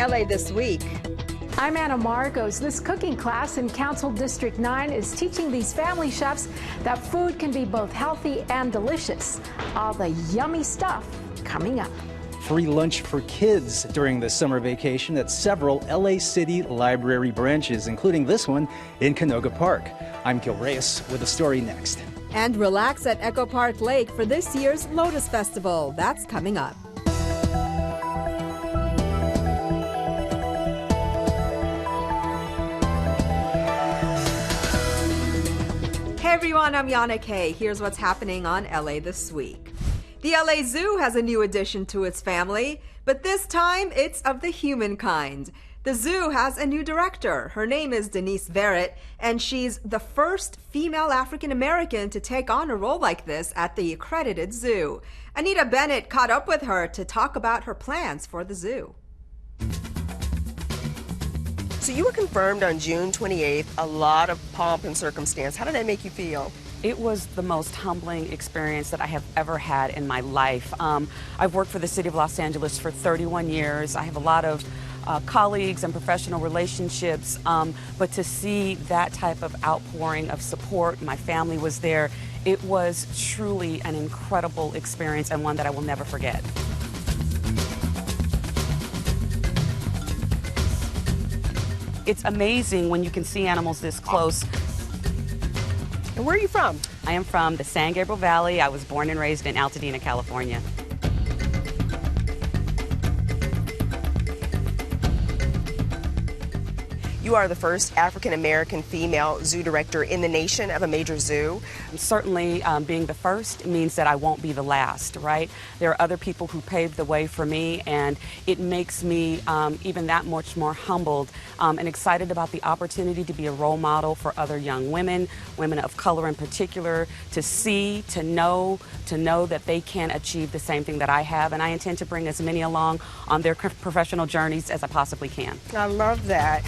LA This Week. I'm Anna Marcos. This cooking class in Council District 9 is teaching these family chefs that food can be both healthy and delicious. All the yummy stuff coming up. Free lunch for kids during the summer vacation at several LA City Library branches, including this one in Canoga Park. I'm Gil Reyes with the story next. And relax at Echo Park Lake for this year's Lotus Festival. That's coming up. Hey everyone, I'm Yana Kay. Here's what's happening on LA This Week. The LA Zoo has a new addition to its family, but this time it's of the human kind. The zoo has a new director. Her name is Denise Verrett, and she's the first female African-American to take on a role like this at the accredited zoo. Anita Bennett caught up with her to talk about her plans for the zoo. So you were confirmed on June 28th, a lot of pomp and circumstance. How did that make you feel? It was the most humbling experience that I have ever had in my life. I've worked for the city of Los Angeles for 31 years. I have a lot of colleagues and professional relationships, but to see that type of outpouring of support, my family was there, it was truly an incredible experience and one that I will never forget. It's amazing when you can see animals this close. And where are you from? I am from the San Gabriel Valley. I was born and raised in Altadena, California. You are the first African-American female zoo director in the nation of a major zoo. Certainly, being the first means that I won't be the last, right? There are other people who paved the way for me, and it makes me even that much more humbled and excited about the opportunity to be a role model for other young women, women of color in particular, to see, to know that they can achieve the same thing that I have, and I intend to bring as many along on their professional journeys as I possibly can. I love that.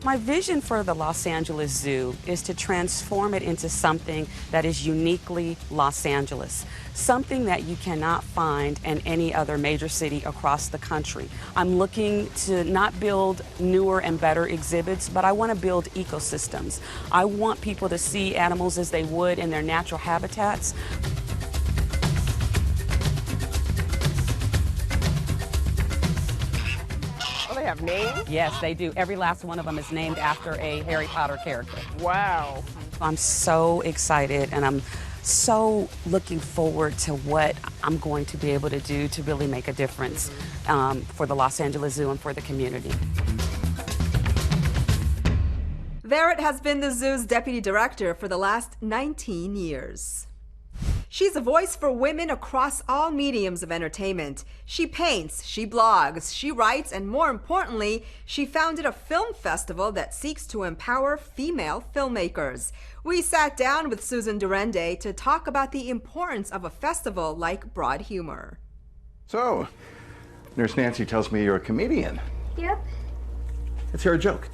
My vision for the Los Angeles Zoo is to transform it into something that is uniquely Los Angeles, something that you cannot find in any other major city across the country. I'm looking to not build newer and better exhibits, but I want to build ecosystems. I want people to see animals as they would in their natural habitats. They have names? Yes, they do. Every last one of them is named after a Harry Potter character. Wow. I'm so excited, and I'm so looking forward to what I'm going to be able to do to really make a difference for the Los Angeles Zoo and for the community. Verrett has been the zoo's deputy director for the last 19 years. She's a voice for women across all mediums of entertainment. She paints, she blogs, she writes, and more importantly, she founded a film festival that seeks to empower female filmmakers. We sat down with Susan Durende to talk about the importance of a festival like Broad Humor. So, Nurse Nancy tells me you're a comedian. Yep. Let's hear a joke.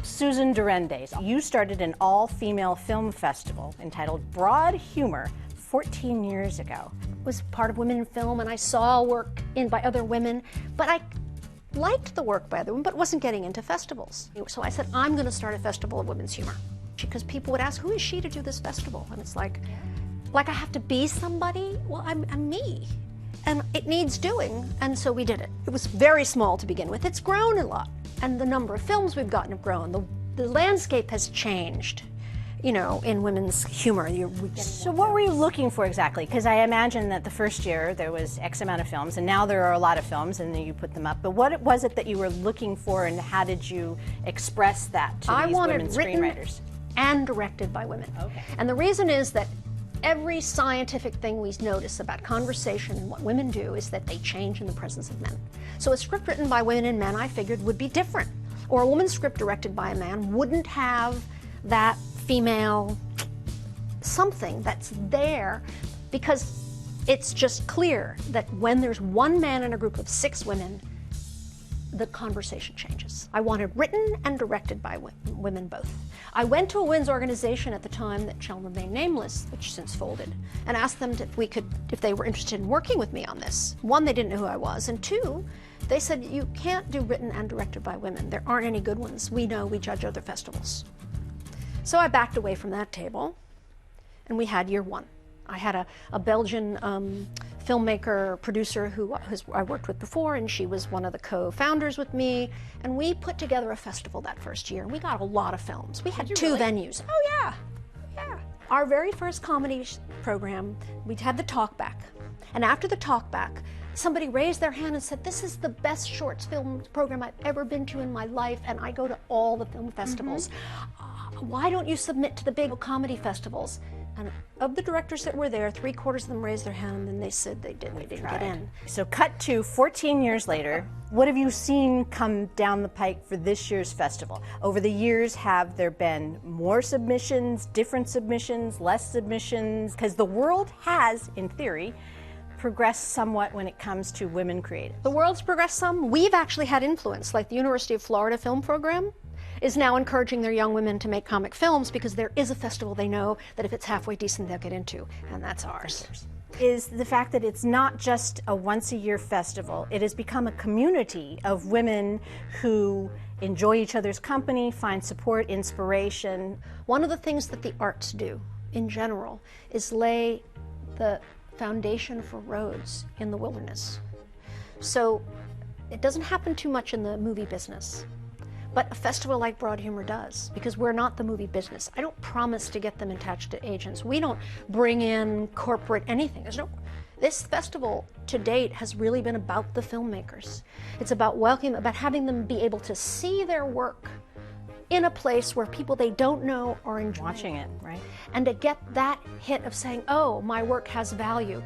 Susan Durende, you started an all-female film festival entitled Broad Humor 14 years ago. I was part of Women in Film, and I saw work by other women, but I liked the work by other women, but wasn't getting into festivals. So I said, I'm going to start a festival of women's humor. Because people would ask, who is she to do this festival? And it's like I have to be somebody? Well, I'm me. And it needs doing, and so we did it. It was very small to begin with. It's grown a lot. And the number of films we've gotten have grown. The landscape has changed, in women's humor. So what were you looking for exactly? Because I imagine that the first year there was X amount of films, and now there are a lot of films, and then you put them up. But what was it that you were looking for, and how did you express that to these women screenwriters? And directed by women. Okay. And the reason is that every scientific thing we notice about conversation and what women do is that they change in the presence of men. So a script written by women and men, I figured, would be different. Or a woman's script directed by a man wouldn't have that female something that's there, because it's just clear that when there's one man in a group of 6 women, the conversation changes. I wanted written and directed by women both. I went to a women's organization at the time that shall remain nameless, which since folded, and asked them if they were interested in working with me on this. One, they didn't know who I was, and two, they said, you can't do written and directed by women. There aren't any good ones. We know, we judge other festivals. So I backed away from that table, and we had year one. I had a Belgian filmmaker, producer who I worked with before, and she was one of the co-founders with me, and we put together a festival that first year, and we got a lot of films. We had two venues. Oh yeah. Our very first comedy program, we had the talkback, and after the talkback, somebody raised their hand and said, this is the best shorts film program I've ever been to in my life, and I go to all the film festivals. Why don't you submit to the big comedy festivals? And of the directors that were there, 3/4 of them raised their hand, and then they said they didn't get in. So cut to 14 years later, what have you seen come down the pike for this year's festival? Over the years, have there been more submissions, different submissions, less submissions? Because the world has, in theory, progressed somewhat when it comes to women creatives. The world's progressed some. We've actually had influence, like the University of Florida Film Program is now encouraging their young women to make comic films because there is a festival they know that if it's halfway decent they'll get into, and that's ours. Is the fact that it's not just a once-a-year festival, it has become a community of women who enjoy each other's company, find support, inspiration. One of the things that the arts do in general is lay the foundation for roads in the wilderness. So it doesn't happen too much in the movie business. But a festival like Broad Humor does, because we're not the movie business. I don't promise to get them attached to agents. We don't bring in corporate anything. This festival to date has really been about the filmmakers. It's about welcoming, about having them be able to see their work in a place where people they don't know are enjoying watching it, right? And to get that hit of saying, oh, my work has value.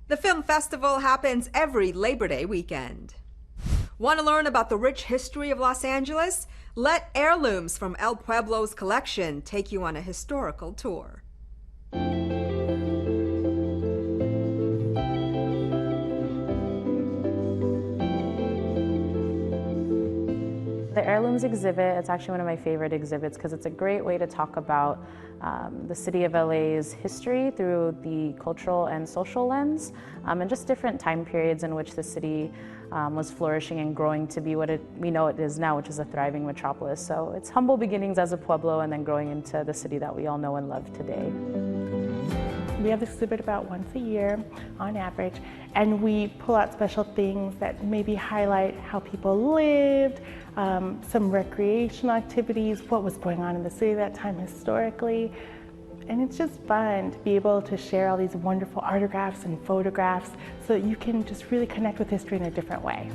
The film festival happens every Labor Day weekend. Want to learn about the rich history of Los Angeles? Let heirlooms from El Pueblo's collection take you on a historical tour. The Heirlooms exhibit, it's actually one of my favorite exhibits because it's a great way to talk about the city of LA's history through the cultural and social lens, and just different time periods in which the city was flourishing and growing to be what we know it is now, which is a thriving metropolis. So it's humble beginnings as a Pueblo and then growing into the city that we all know and love today. We have this exhibit about once a year on average, and we pull out special things that maybe highlight how people lived, some recreational activities, what was going on in the city that time historically. And it's just fun to be able to share all these wonderful autographs and photographs so that you can just really connect with history in a different way.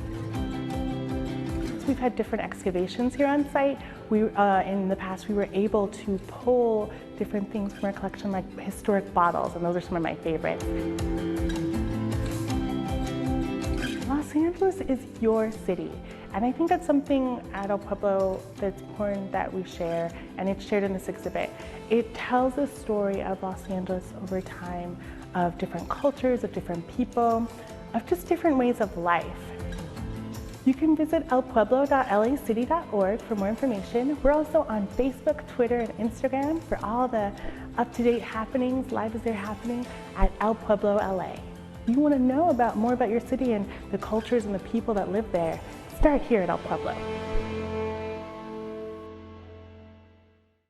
We've had different excavations here on site. In the past, we were able to pull different things from our collection, like historic bottles, and those are some of my favorites. Los Angeles is your city, and I think that's something at El Pueblo that's important that we share, and it's shared in this exhibit. It tells a story of Los Angeles over time, of different cultures, of different people, of just different ways of life. You can visit elpueblo.lacity.org for more information. We're also on Facebook, Twitter, and Instagram for all the up-to-date happenings, live as they're happening, at El Pueblo LA. You want to know more about your city and the cultures and the people that live there, start here at El Pueblo.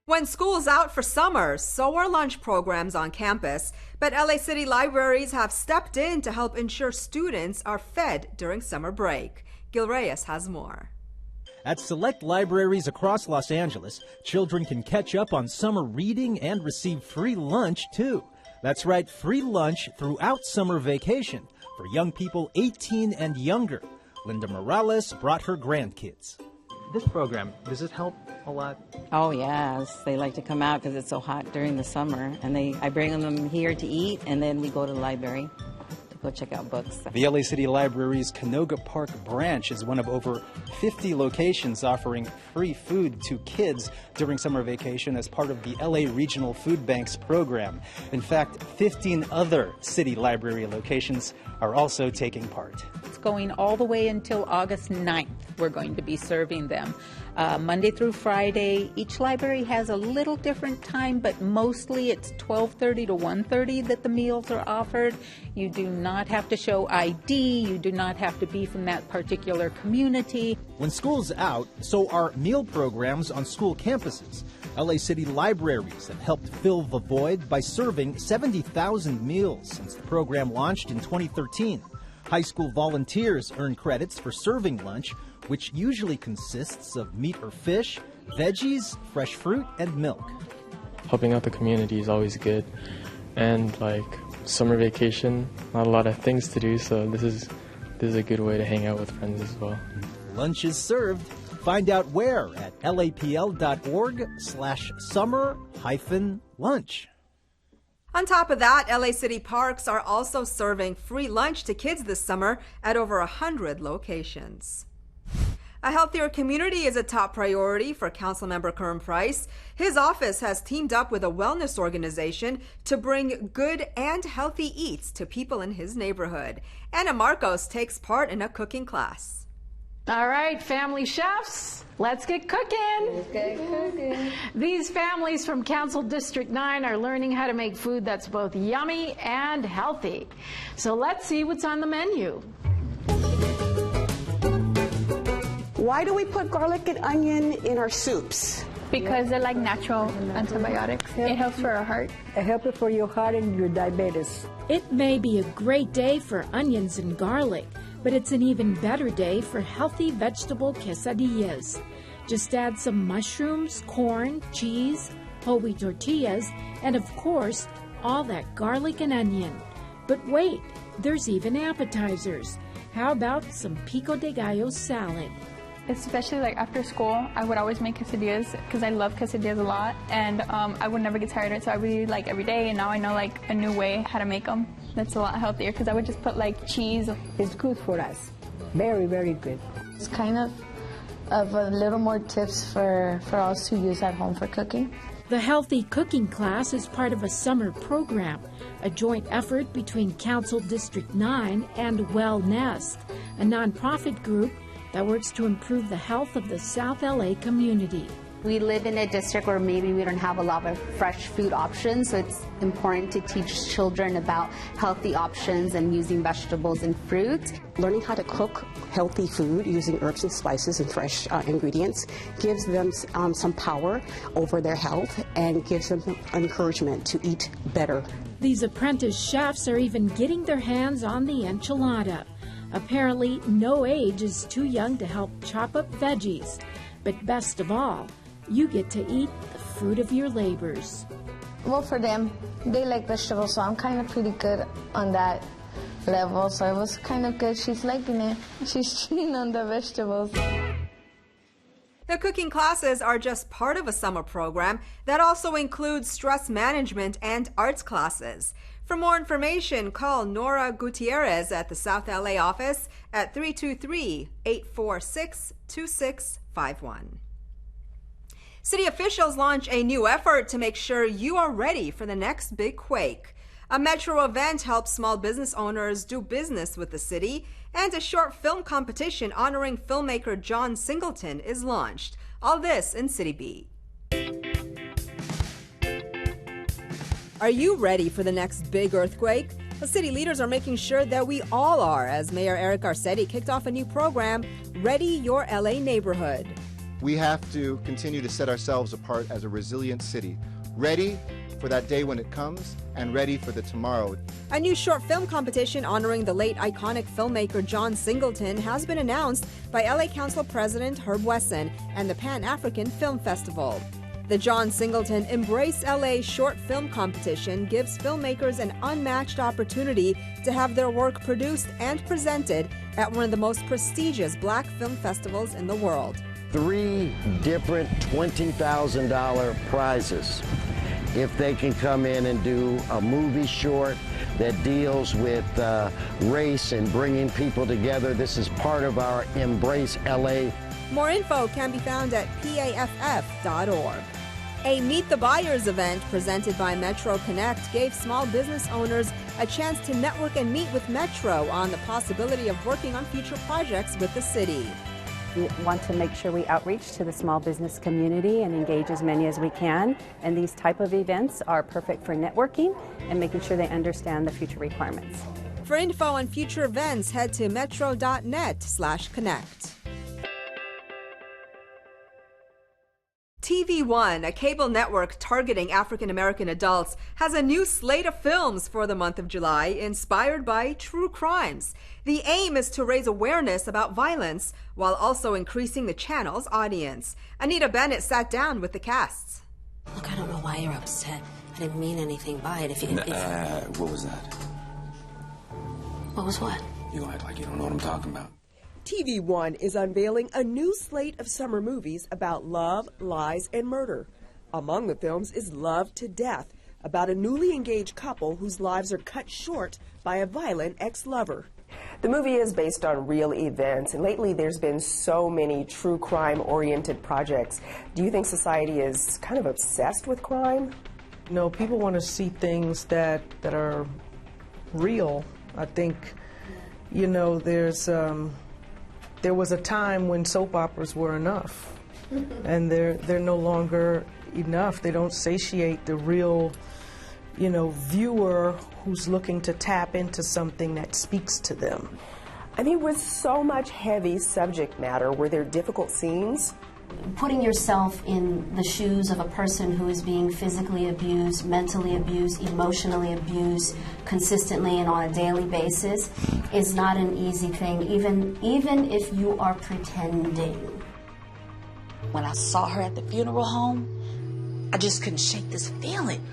When school's out for summer, so are lunch programs on campus. But LA City libraries have stepped in to help ensure students are fed during summer break. Gil Reyes has more. At select libraries across Los Angeles, children can catch up on summer reading and receive free lunch, too. That's right, free lunch throughout summer vacation for young people 18 and younger. Linda Morales brought her grandkids. This program, does it help a lot? Oh, yes. They like to come out because it's so hot during the summer. And I bring them here to eat, and then we go to the library to go check out books. The LA City Library's Canoga Park branch is one of over 50 locations offering free food to kids during summer vacation as part of the LA Regional Food Banks program. In fact, 15 other city library locations are also taking part. It's going all the way until August 9th. We're going to be serving them Monday through Friday. Each library has a little different time, but mostly it's 12:30 to 1:30 that the meals are offered. You do not have to show ID. You do not have to be from that particular community. When school's out, so are meal programs on school campuses. LA City Libraries have helped fill the void by serving 70,000 meals since the program launched in 2013. High school volunteers earn credits for serving lunch, which usually consists of meat or fish, veggies, fresh fruit, and milk. Helping out the community is always good. And like summer vacation, not a lot of things to do, so this is a good way to hang out with friends as well. Lunch is served. Find out where at lapl.org/summer-lunch. On top of that, LA City Parks are also serving free lunch to kids this summer at over 100 locations. A healthier community is a top priority for Councilmember Kern Price. His office has teamed up with a wellness organization to bring good and healthy eats to people in his neighborhood. Anna Marcos takes part in a cooking class. All right, family chefs, let's get cooking. Let's get cooking. These families from Council District 9 are learning how to make food that's both yummy and healthy. So let's see what's on the menu. Why do we put garlic and onion in our soups? Because they're like natural antibiotics. It helps for our heart. It helps for your heart and your diabetes. It may be a great day for onions and garlic, but it's an even better day for healthy vegetable quesadillas. Just add some mushrooms, corn, cheese, whole wheat tortillas, and of course, all that garlic and onion. But wait, there's even appetizers. How about some pico de gallo salad? Especially like after school, I would always make quesadillas because I love quesadillas a lot, and I would never get tired of it, so I would eat like every day, and now I know like a new way how to make them. That's a lot healthier because I would just put like cheese. It's good for us. Very, very good. It's kind of a little more tips for us to use at home for cooking. The Healthy Cooking class is part of a summer program, a joint effort between Council District 9 and Well Nest, a nonprofit group that works to improve the health of the South LA community. We live in a district where maybe we don't have a lot of fresh food options, so it's important to teach children about healthy options and using vegetables and fruit. Learning how to cook healthy food using herbs and spices and fresh ingredients gives them some power over their health and gives them encouragement to eat better. These apprentice chefs are even getting their hands on the enchilada. Apparently, no age is too young to help chop up veggies. But best of all, you get to eat the fruit of your labors. Well, for them, they like vegetables, so I'm kind of pretty good on that level. So it was kind of good. She's liking it. She's chewing on the vegetables. The cooking classes are just part of a summer program that also includes stress management and arts classes. For more information, call Nora Gutierrez at the South LA office at 323-846-2651. City officials launch a new effort to make sure you are ready for the next big quake. A Metro event helps small business owners do business with the city, and a short film competition honoring filmmaker John Singleton is launched. All this in City Beat. Are you ready for the next big earthquake? The city leaders are making sure that we all are, as Mayor Eric Garcetti kicked off a new program, Ready Your LA Neighborhood. We have to continue to set ourselves apart as a resilient city, ready for that day when it comes and ready for the tomorrow. A new short film competition honoring the late iconic filmmaker John Singleton has been announced by LA Council President Herb Wesson and the Pan-African Film Festival. The John Singleton Embrace LA short film competition gives filmmakers an unmatched opportunity to have their work produced and presented at one of the most prestigious black film festivals in the world. 3 different $20,000 prizes. If they can come in and do a movie short, that deals with race and bringing people together. This is part of our Embrace LA. More info can be found at paff.org. A Meet the Buyers event presented by Metro Connect gave small business owners a chance to network and meet with Metro on the possibility of working on future projects with the city. We want to make sure we outreach to the small business community and engage as many as we can. And these type of events are perfect for networking and making sure they understand the future requirements. For info on future events, head to metro.net/connect. TV One, a cable network targeting African American adults, has a new slate of films for the month of July inspired by true crimes. The aim is to raise awareness about violence while also increasing the channel's audience. Anita Bennett sat down with the casts. Look, I don't know why you're upset. I didn't mean anything by it. What was that? What was what? You gonna act like you don't know what I'm talking about. TV One is unveiling a new slate of summer movies about love, lies, and murder. Among the films is Love to Death, about a newly engaged couple whose lives are cut short by a violent ex-lover. The movie is based on real events, and lately there's been so many true crime-oriented projects. Do you think society is kind of obsessed with crime? No, people want to see things that are real. I think, you know, there was a time when soap operas were enough, and they're no longer enough. They don't satiate the real, you know, viewer who's looking to tap into something that speaks to them. I mean, with so much heavy subject matter, were there difficult scenes? Putting yourself in the shoes of a person who is being physically abused, mentally abused, emotionally abused consistently and on a daily basis is not an easy thing, even if you are pretending. When I saw her at the funeral home, I just couldn't shake this feeling.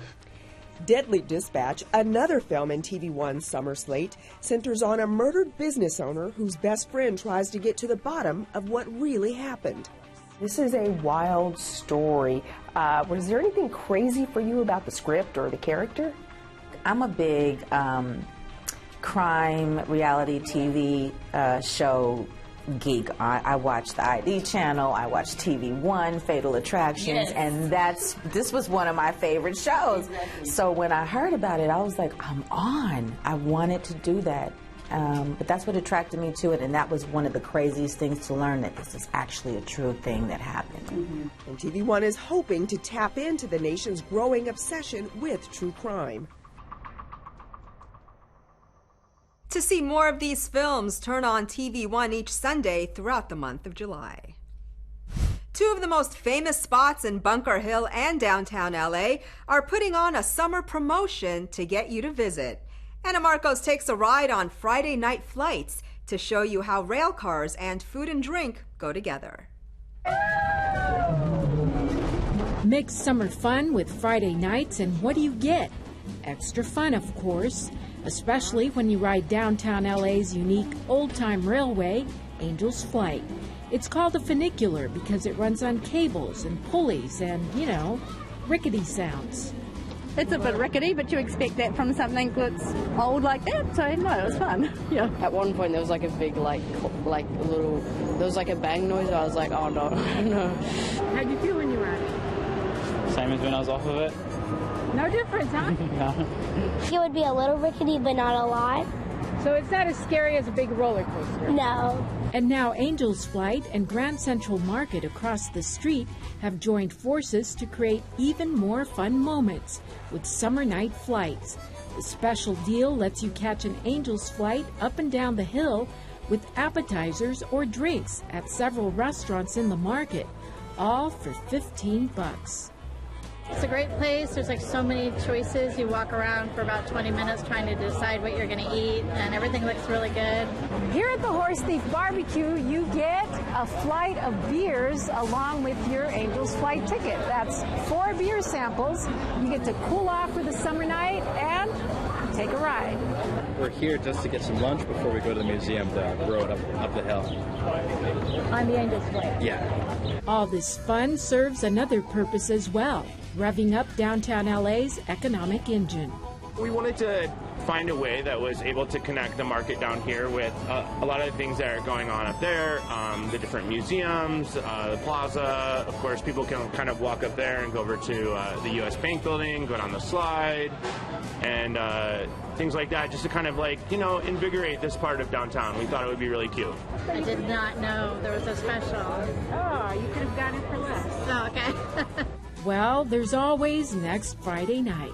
Deadly Dispatch, another film in TV One's summer slate, centers on a murdered business owner whose best friend tries to get to the bottom of what really happened. This is a wild story. Was there anything crazy for you about the script or the character? I'm a big crime reality TV show geek. I watch the ID channel, I watch TV One, Fatal Attractions, and this was one of my favorite shows. Exactly. So when I heard about it, I was like, I'm on. I wanted to do that. But that's what attracted me to it, and that was one of the craziest things to learn, that this is actually a true thing that happened. Mm-hmm. And TV One is hoping to tap into the nation's growing obsession with true crime. To see more of these films, turn on TV One each Sunday throughout the month of July. Two of the most famous spots in Bunker Hill and downtown LA are putting on a summer promotion to get you to visit. Anna Marcos takes a ride on Friday night flights to show you how rail cars and food and drink go together. Mix summer fun with Friday nights, and what do you get? Extra fun, of course, especially when you ride downtown LA's unique old-time railway, Angel's Flight. It's called a funicular because it runs on cables and pulleys and, you know, rickety sounds. It's a bit rickety, but you expect that from something that's old like that, so no, it was fun. Yeah. At one point there was like a big, there was like a bang noise, and I was like, oh no, no. How'd you feel when you ride it? Same as when I was off of it. No difference, huh? No. It would be a little rickety, but not a lot. So it's not as scary as a big roller coaster? No. And now Angel's Flight and Grand Central Market across the street have joined forces to create even more fun moments with summer night flights. The special deal lets you catch an Angel's Flight up and down the hill with appetizers or drinks at several restaurants in the market, all for $15. It's a great place. There's like so many choices. You walk around for about 20 minutes trying to decide what you're going to eat, and everything looks really good. Here at the Horse Thief Barbecue, you get a flight of beers along with your Angel's Flight ticket. That's 4 beer samples. You get to cool off for the summer night and take a ride. We're here just to get some lunch before we go to the museum, the road up the hill. On the Angel's Flight. Yeah. All this fun serves another purpose as well, revving up downtown LA's economic engine. We wanted to find a way that was able to connect the market down here with a lot of the things that are going on up there, the different museums, the plaza. Of course, people can kind of walk up there and go over to the U.S. Bank building, go down the slide, and things like that, just to kind of like, you know, invigorate this part of downtown. We thought it would be really cute. I did not know there was a special. Oh, you could have gotten it for less. Oh, okay. Well, there's always next Friday night.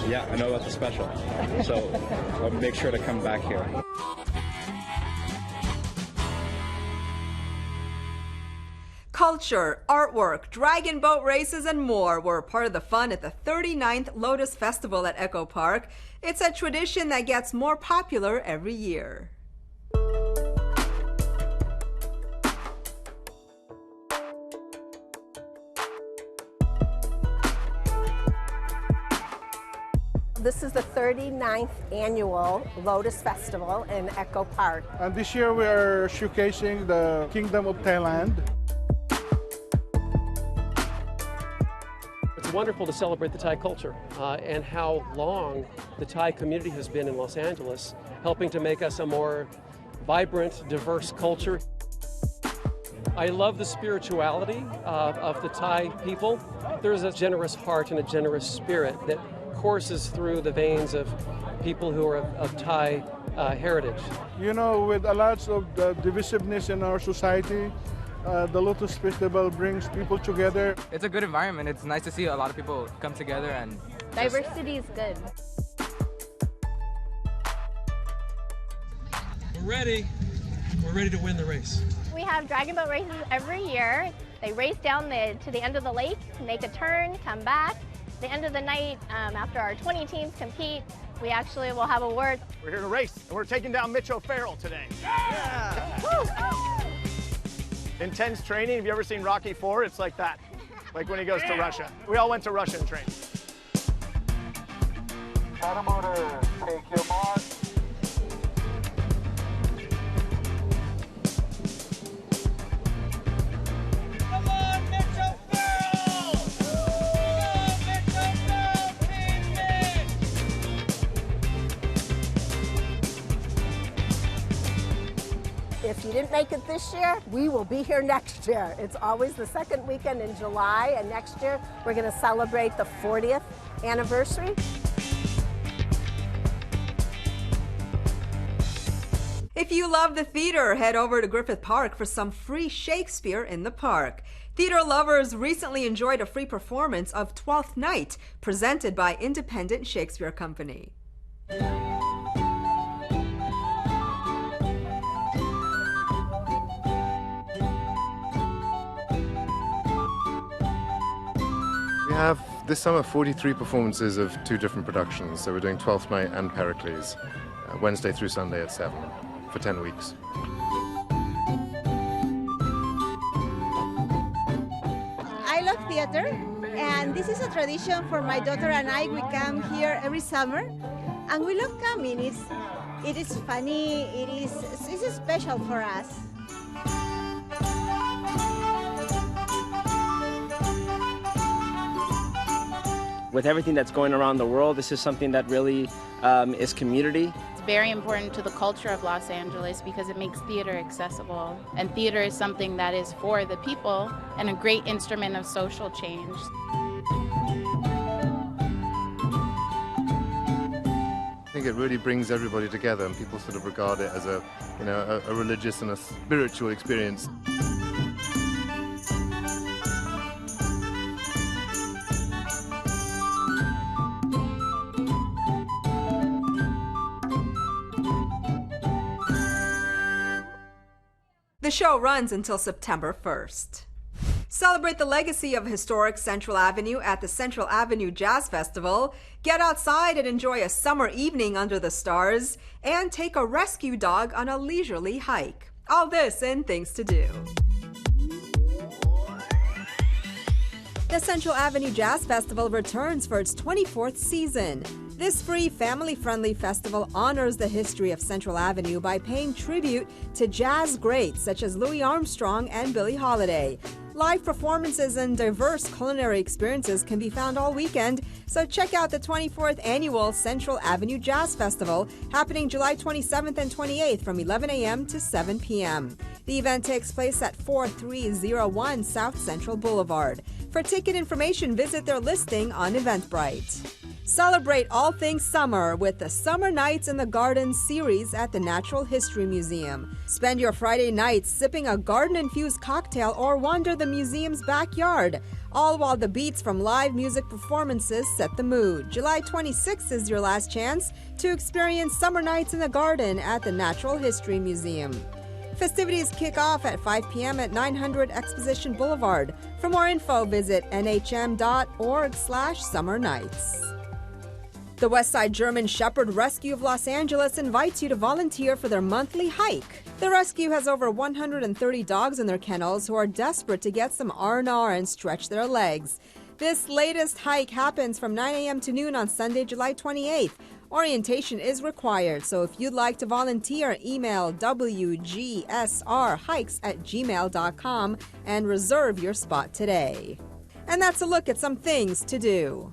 Yeah, I know about the special, so I'll make sure to come back here. Culture, artwork, dragon boat races, and more were part of the fun at the 39th Lotus Festival at Echo Park. It's a tradition that gets more popular every year. This is the 39th annual Lotus Festival in Echo Park. And this year we are showcasing the Kingdom of Thailand. It's wonderful to celebrate the Thai culture and how long the Thai community has been in Los Angeles, helping to make us a more vibrant, diverse culture. I love the spirituality of the Thai people. There's a generous heart and a generous spirit that courses through the veins of people who are of Thai heritage. You know, with a lot of divisiveness in our society, the Lotus Festival brings people together. It's a good environment. It's nice to see a lot of people come together and diversity is good. We're ready. We're ready to win the race. We have dragon boat races every year. They race down to the end of the lake, make a turn, come back. At the end of the night, after our 20 teams compete, we actually will have awards. We're here to race, and we're taking down Mitch O'Farrell today. Yeah! Intense training. Have you ever seen Rocky IV? It's like that, like when he goes to Russia. We all went to Russia and trained. Start motor, take your mark. If you didn't make it this year, we will be here next year. It's always the second weekend in July, and next year we're going to celebrate the 40th anniversary. If you love the theater, head over to Griffith Park for some free Shakespeare in the park. Theater lovers recently enjoyed a free performance of Twelfth Night, presented by Independent Shakespeare Company. We have this summer 43 performances of 2 different productions. So we're doing Twelfth Night and Pericles, Wednesday through Sunday at 7 for 10 weeks. I love theater, and this is a tradition for my daughter and I. We come here every summer, and we love coming. It is funny. It's special for us. With everything that's going around the world, this is something that really is community. It's very important to the culture of Los Angeles because it makes theater accessible. And theater is something that is for the people and a great instrument of social change. I think it really brings everybody together, and people sort of regard it as a religious and a spiritual experience. The show runs until September 1st. Celebrate the legacy of historic Central Avenue at the Central Avenue Jazz Festival. Get outside and enjoy a summer evening under the stars, and take a rescue dog on a leisurely hike. All this and things to do. The Central Avenue Jazz Festival returns for its 24th season. This free, family-friendly festival honors the history of Central Avenue by paying tribute to jazz greats such as Louis Armstrong and Billie Holiday. Live performances and diverse culinary experiences can be found all weekend, so check out the 24th Annual Central Avenue Jazz Festival, happening July 27th and 28th from 11 a.m. to 7 p.m. The event takes place at 4301 South Central Boulevard. For ticket information, visit their listing on Eventbrite. Celebrate all things summer with the Summer Nights in the Garden series at the Natural History Museum. Spend your Friday nights sipping a garden-infused cocktail or wander the museum's backyard, all while the beats from live music performances set the mood. July 26th is your last chance to experience Summer Nights in the Garden at the Natural History Museum. Festivities kick off at 5 p.m. at 900 Exposition Boulevard. For more info, visit nhm.org/summernights. The Westside German Shepherd Rescue of Los Angeles invites you to volunteer for their monthly hike. The rescue has over 130 dogs in their kennels who are desperate to get some R&R and stretch their legs. This latest hike happens from 9 a.m. to noon on Sunday, July 28th. Orientation is required, so if you'd like to volunteer, email wgsrhikes@gmail.com and reserve your spot today. And that's a look at some things to do.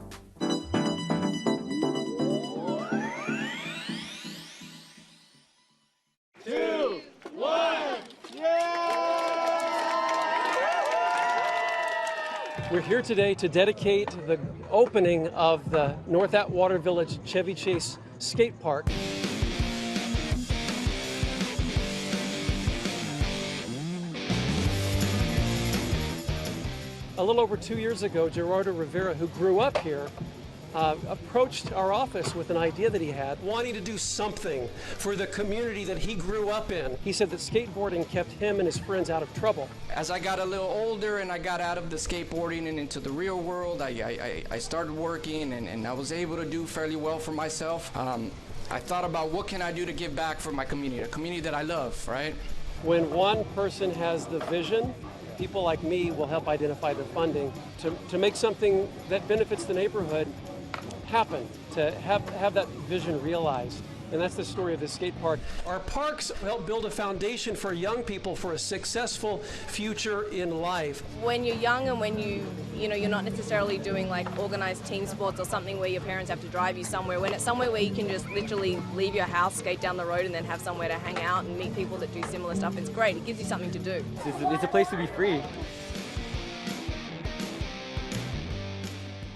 We're here today to dedicate the opening of the North Atwater Village Chevy Chase Skate Park. A little over 2 years ago, Gerardo Rivera, who grew up here, approached our office with an idea that he had, wanting to do something for the community that he grew up in. He said that skateboarding kept him and his friends out of trouble. As I got a little older and I got out of the skateboarding and into the real world, I started working and I was able to do fairly well for myself. I thought about what can I do to give back for my community, a community that I love, right? When one person has the vision, people like me will help identify the funding to make something that benefits the neighborhood happen, to have that vision realized. And that's the story of the skate park. Our parks help build a foundation for young people for a successful future in life. When you're young and when you're not necessarily doing like organized team sports or something where your parents have to drive you somewhere, when it's somewhere where you can just literally leave your house, skate down the road and then have somewhere to hang out and meet people that do similar stuff, it's great. It gives you something to do. It's a place to be free.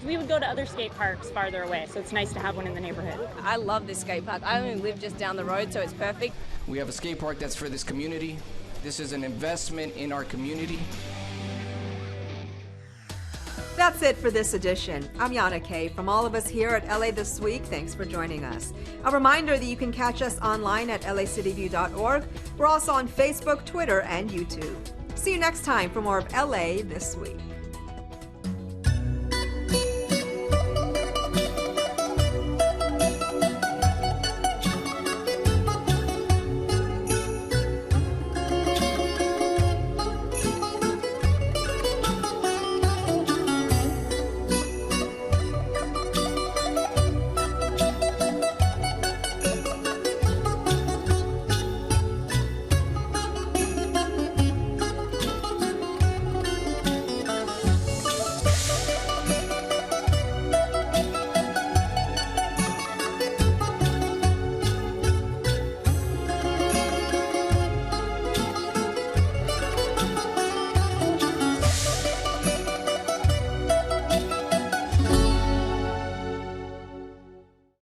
We would go to other skate parks farther away, so it's nice to have one in the neighborhood. I love this skate park. I only live just down the road, so it's perfect. We have a skate park that's for this community. This is an investment in our community. That's it for this edition. I'm Yana Kay. From all of us here at LA This Week, thanks for joining us. A reminder that you can catch us online at lacityview.org. We're also on Facebook, Twitter, and YouTube. See you next time for more of LA This Week.